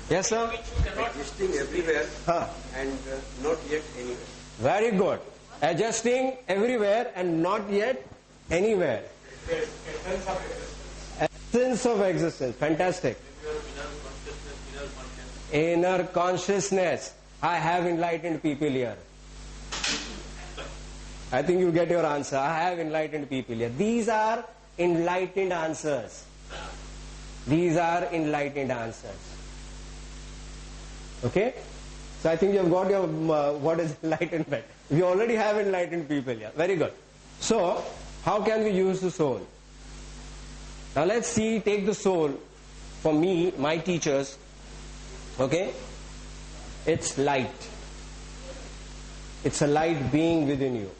Yes, sir? Existing everywhere and not yet anywhere. Very good. Adjusting everywhere and not yet anywhere. Essence of existence. Fantastic. Inner consciousness. I have enlightened people here. I think you get your answer. I have enlightened people here. These are enlightened answers. These are enlightened answers. Okay? So I think you have got your what is enlightenment. We already have enlightened people here. Very good. So, how can we use the soul? Now let's see, take the soul. For me, my teachers, okay? It's light. It's a light being within you.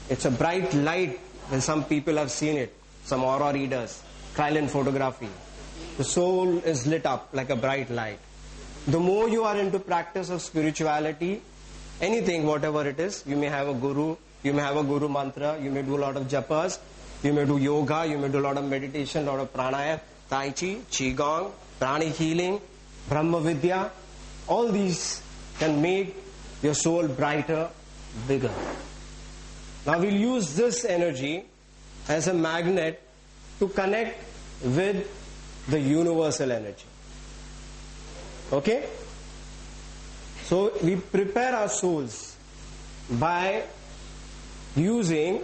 It's a bright light. When some people have seen it, some aura readers, Krylon photography. The soul is lit up like a bright light. The more you are into practice of spirituality, anything, whatever it is, you may have a guru, you may have a guru mantra, you may do a lot of japas, you may do yoga, you may do a lot of meditation, a lot of pranayama, tai chi, qigong, pranic healing, brahma vidya. All these can make your soul brighter, bigger. Now we'll use this energy as a magnet to connect with the universal energy. Okay? So we prepare our souls by using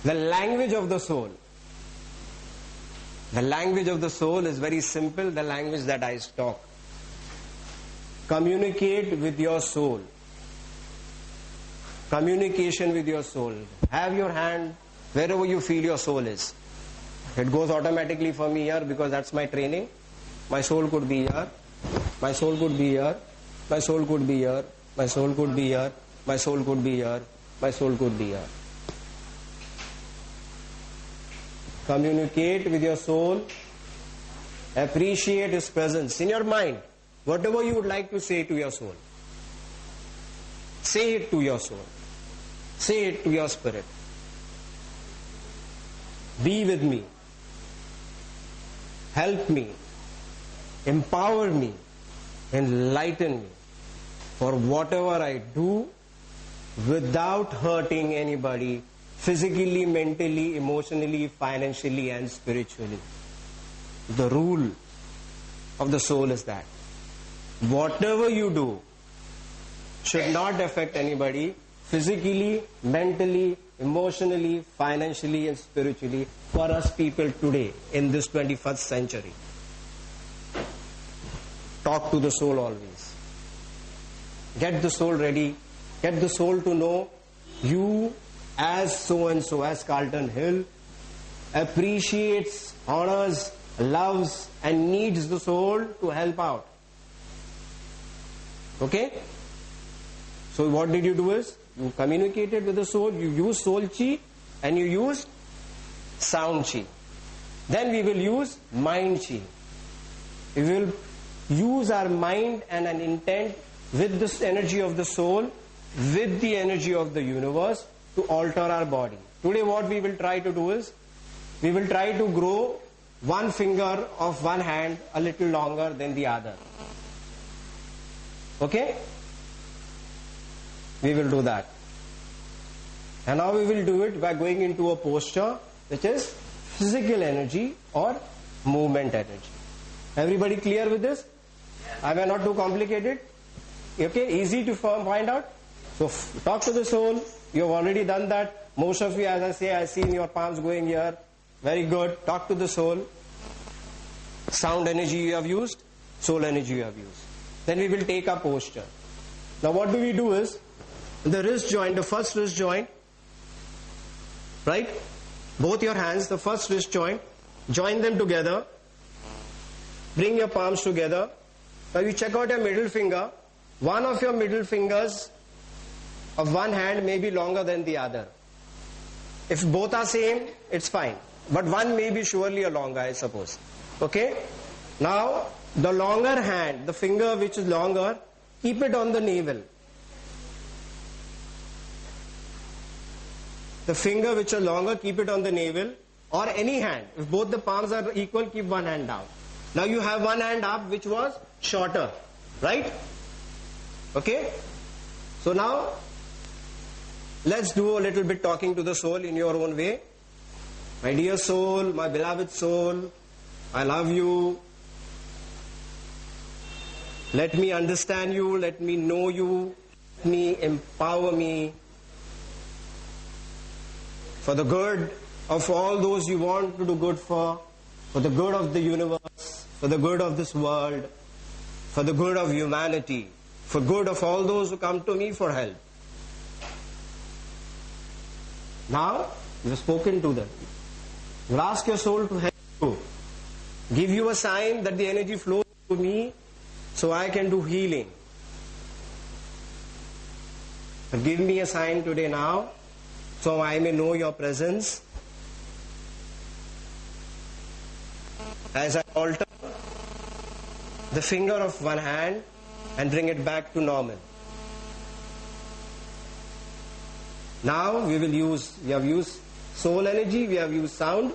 the language of the soul. The language of the soul is very simple, the language that I talk. Communicate with your soul. Communication with your soul. Have your hand wherever you feel your soul is. It goes automatically for me here because that's my training. My soul could be here. My soul could be here. My soul could be here. My soul could be here. My soul could be here. My soul could be here. Communicate with your soul. Appreciate His presence in your mind. Whatever you would like to say to your soul, say it to your soul. Say it to your spirit. Be with me. Help me. Empower me. Enlighten me. For whatever I do, without hurting anybody, physically, mentally, emotionally, financially and spiritually. The rule of the soul is that whatever you do should not affect anybody physically, mentally, emotionally, financially and spiritually for us people today in this 21st century. Talk to the soul always. Get the soul ready. Get the soul to know you as so and so, as Carlton Hill, appreciates, honors, loves and needs the soul to help out. Okay? So what did you do is, you communicated with the soul, you use soul chi and you use sound chi. Then we will use mind chi. We will use our mind and an intent with this energy of the soul, with the energy of the universe to alter our body. Today what we will try to do is, we will try to grow one finger of one hand a little longer than the other. Okay? We will do that. And now we will do it by going into a posture which is physical energy or movement energy. Everybody clear with this? Am I not too complicated? Okay, easy to find out. So talk to the soul. You have already done that. Most of you, as I say, I see in your palms going here. Very good. Talk to the soul. Sound energy you have used, soul energy you have used. Then we will take our posture. Now what do we do is, the wrist joint, the first wrist joint, right? Both your hands, the first wrist joint, join them together. Bring your palms together. Now you check out your middle finger. One of your middle fingers of one hand may be longer than the other. If both are same, it's fine. But one may be surely a longer, I suppose. Okay? Now, the longer hand, the finger which is longer, keep it on the navel. The finger which is longer, keep it on the navel. Or any hand. If both the palms are equal, keep one hand down. Now you have one hand up which was shorter, right? Okay? So now, let's do a little bit talking to the soul in your own way. My dear soul, my beloved soul, I love you. Let me understand you, let me know you, let me empower me for the good of all those you want to do good for the good of the universe, for the good of this world, for the good of humanity, for good of all those who come to me for help. Now, you have spoken to them. You ask your soul to help you. Give you a sign that the energy flows to me so I can do healing. But give me a sign today now so I may know your presence. As I alter the finger of one hand and bring it back to normal. Now we have used soul energy, we have used sound.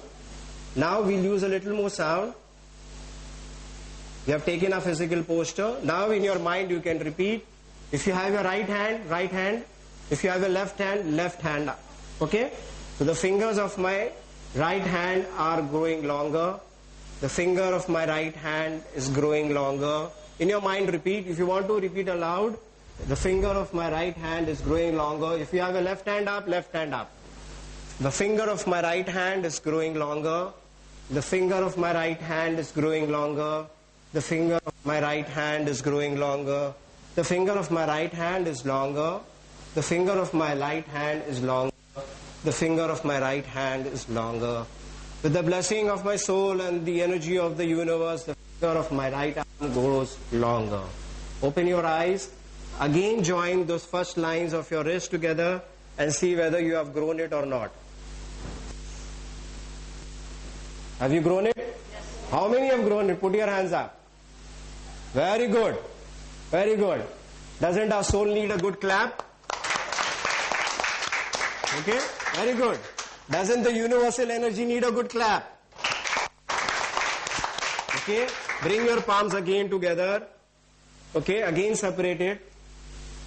Now we'll use a little more sound. We have taken a physical posture. Now in your mind you can repeat. If you have your right hand. If you have your left hand. Okay? So the fingers of my right hand are growing longer. The finger of my right hand is growing longer. In your mind repeat. If you want to repeat aloud, the finger of my right hand is growing longer. If you have a left hand up. The finger of my right hand is growing longer. The finger of my right hand is growing longer. The finger of my right hand is growing longer. The finger of my right hand is longer. The finger of my right hand is longer. The finger of my right hand is longer. With the blessing of my soul and the energy of the universe, the finger of my right arm grows longer. Open your eyes. Again join those first lines of your wrist together and see whether you have grown it or not. Have you grown it? Yes. How many have grown it? Put your hands up. Very good. Very good. Doesn't our soul need a good clap? Okay? Very good. Doesn't the universal energy need a good clap? Okay? Bring your palms again together. Okay? Again separate it.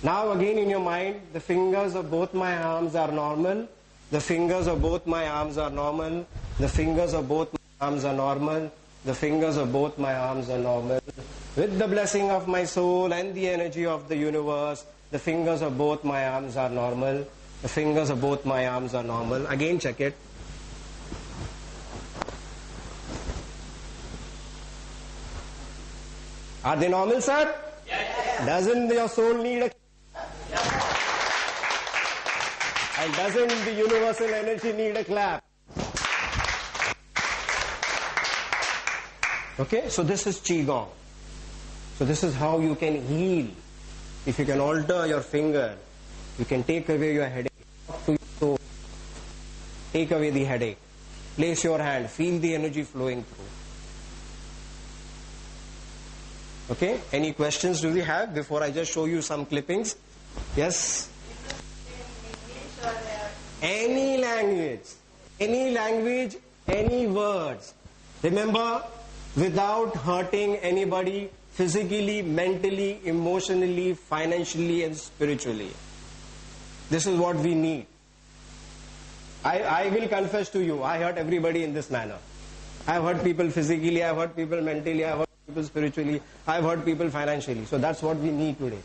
Now again in your mind, the fingers of both my arms are normal. The fingers of both my arms are normal. The fingers of both my arms are normal. The fingers of both my arms are normal. With the blessing of my soul and the energy of the universe, the fingers of both my arms are normal. The fingers of both my arms are normal. Again check it. Are they normal, sir? Yes. Doesn't your soul need a... Yes. And doesn't the universal energy need a clap? Okay, so this is Qigong. So this is how you can heal. If you can alter your finger, you can take away your headache. So take away the headache. Place your hand, feel the energy flowing through. Okay, any questions do we have before I just show you some clippings? Yes? Any language, any words. Remember, without hurting anybody physically, mentally, emotionally, financially and spiritually. This is what we need. I will confess to you, I hurt everybody in this manner. I have hurt people physically, I have hurt people mentally, I have hurt people spiritually, I have hurt people financially. So that's what we need today.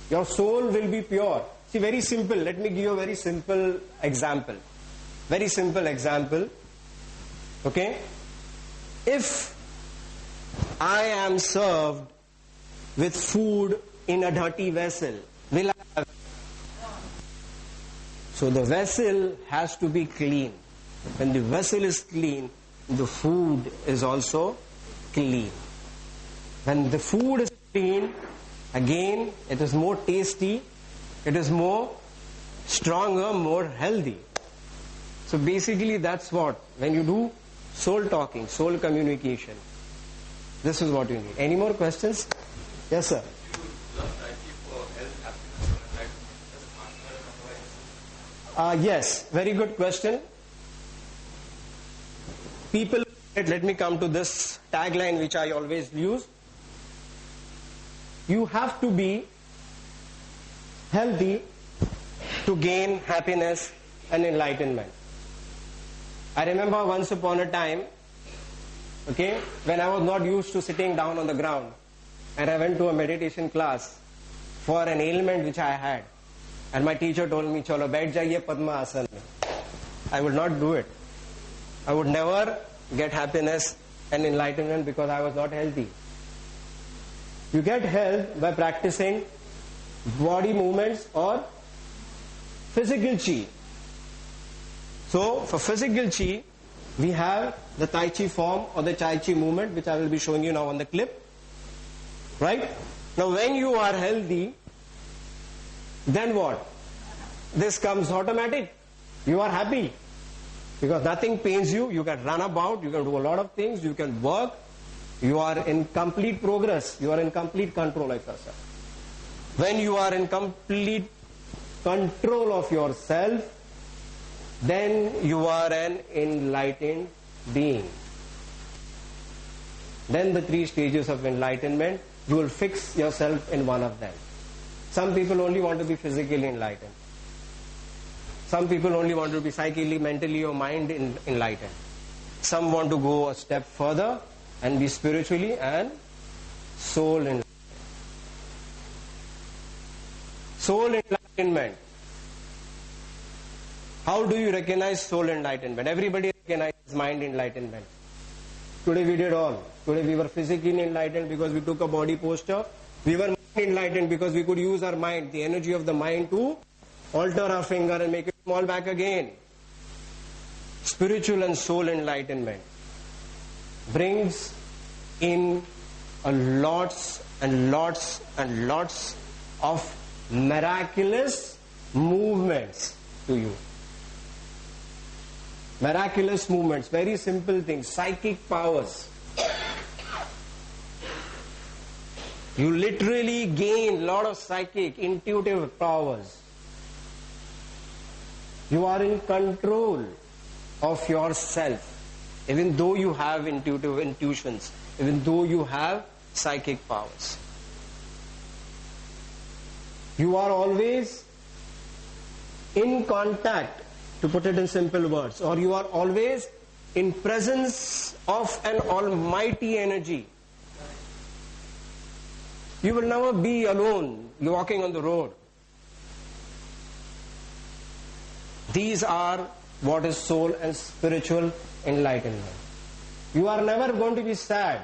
Your soul will be pure. See, very simple. Let me give you a very simple example. Very simple example. Okay? If I am served with food in a dirty vessel, will I have... So the vessel has to be clean. When the vessel is clean, the food is also clean. When the food is clean, again, it is more tasty, it is more stronger, more healthy. So basically that's what, when you do soul talking, soul communication, this is what you need. Any more questions? Yes, sir. Yes, very good question. People, let me come to this tagline which I always use. You have to be healthy to gain happiness and enlightenment. I remember once upon a time, okay, when I was not used to sitting down on the ground, and I went to a meditation class for an ailment which I had, and my teacher told me, "Chalo, baith jaiye Padma Asana mein." I would not do it. I would never get happiness and enlightenment because I was not healthy. You get health by practicing body movements or physical chi. So for physical chi, we have the Tai Chi form or the Tai Chi movement, which I will be showing you now on the clip. Right? Now when you are healthy, then what? This comes automatic. You are happy. Because nothing pains you. You can run about, you can do a lot of things, you can work. You are in complete progress. You are in complete control of yourself. When you are in complete control of yourself, then you are an enlightened being. Then the 3 stages of enlightenment, you will fix yourself in one of them. Some people only want to be physically enlightened. Some people only want to be psychically, mentally or mind enlightened. Some want to go a step further and be spiritually and soul enlightened. Soul enlightenment. How do you recognize soul enlightenment? Everybody recognizes mind enlightenment. Today we did all. Today we were physically enlightened because we took a body posture. We were mind enlightened because we could use our mind, the energy of the mind, to alter our finger and make it small back again. Spiritual and soul enlightenment brings in a lots and lots and lots of miraculous movements to you. Miraculous movements, very simple things, psychic powers. You literally gain a lot of psychic, intuitive powers. You are in control of yourself, even though you have intuitive intuitions, even though you have psychic powers. You are always in contact, to put it in simple words, or you are always in presence of an almighty energy. You will never be alone walking on the road. These are what is soul and spiritual enlightenment. You are never going to be sad.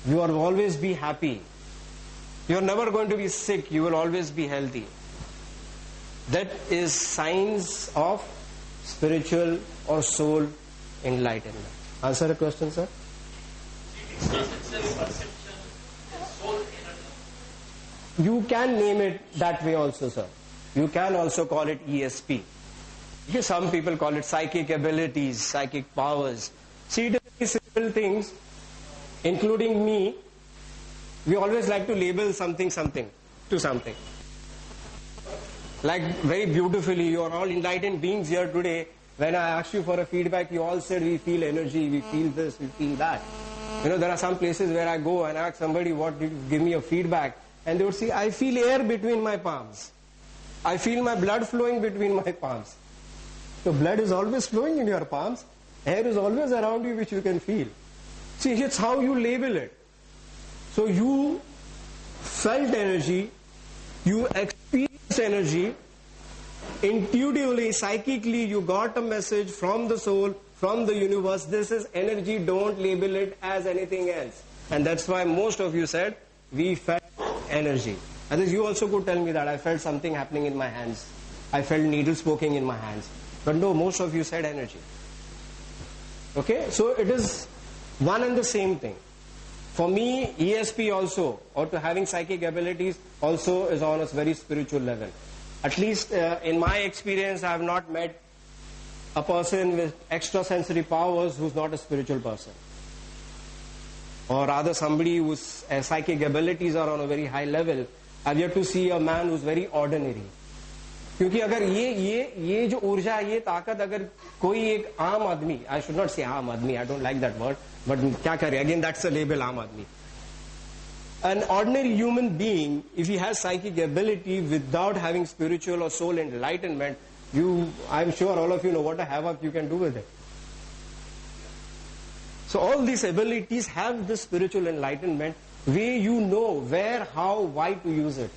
You will always be happy. You are never going to be sick. You will always be healthy. That is signs of spiritual or soul enlightenment. Answer the question, sir? You can name it that way also, sir. You can also call it ESP. Because some people call it psychic abilities, psychic powers. See, it is very simple things, including me. We always like to label something to something. Like very beautifully, you are all enlightened beings here today. When I asked you for a feedback, you all said we feel energy, we feel this, we feel that. You know, there are some places where I go and ask somebody, what did you give me a feedback? And they would say, I feel air between my palms. I feel my blood flowing between my palms. So blood is always flowing in your palms. Air is always around you, which you can feel. See, it's how you label it. So you felt energy, you experienced energy, intuitively, psychically, you got a message from the soul, from the universe. This is energy, don't label it as anything else. And that's why most of you said, we felt energy. And you also could tell me that I felt something happening in my hands. I felt needles poking in my hands. But no, most of you said energy. Okay, so it is one and the same thing. For me, ESP also, or to having psychic abilities, also is on a very spiritual level. At least in my experience, I have not met a person with extrasensory powers who's not a spiritual person. Or rather somebody whose psychic abilities are on a very high level. I've yet to see a man who's very ordinary. क्योंकि अगर ये जो ऊर्जा है, ये ताकत अगर कोई एक आम आदमी, आई शुड नॉट से आम आदमी, I don't like that word, but क्या करे, अगेन दैट्स अ लेबल, आम आदमी. An ordinary human being, if he has psychic ability without having spiritual or soul enlightenment, I'm sure all of you know what a havoc you can do with it. So all these abilities have this spiritual enlightenment where you know where, how, why to use it.